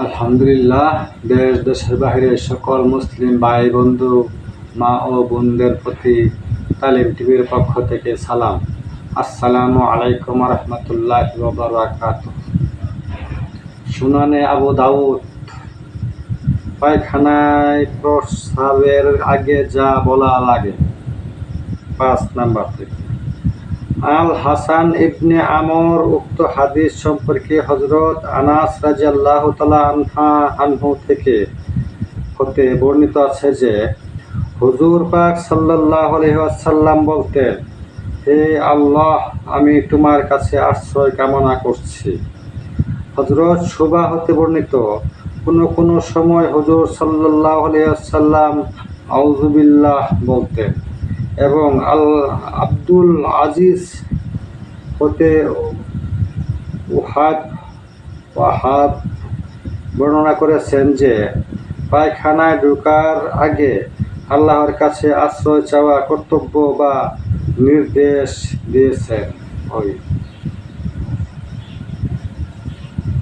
আলহামদুলিল্লাহ, দেশ দেশের বাইরে সকল মুসলিম ভাই বন্ধু মা ও বোনদের প্রতি তালিম টিভির পক্ষ থেকে সালাম। আসসালামু আলাইকুম রহমতুল্লাহি ওয়া বারাকাতুহু। সুনানে আবু দাউদ, পায়খানায় প্রস্রাবের আগে যা বলা লাগে। 5 নাম্বার থেকে আল হাসান ইবনে আমর উক্ত হাদিস সম্পর্কে হযরত আনাস রাদিয়াল্লাহু তাআলা আনহু হতে বর্ণিত আছে যে হুজুর পাক সাল্লাল্লাহু আলাইহি ওয়াসাল্লাম বলতেন, হে আল্লাহ, আমি তোমার কাছে আশ্রয় কামনা করছি। হযরত শুবা হতে বর্ণিত, কোন সময় হুজুর সাল্লাল্লাহু আলাইহি ওয়াসাল্লাম আউযু বিল্লাহ বলতেন। এবং আব্দুল আজিজ হতে ওয়াহাব বর্ণনা করেছেন যে পায়খানায় ঢোকার আগে আল্লাহর কাছে আশ্রয় চাওয়া কর্তব্য বা নির্দেশ দিয়েছেন।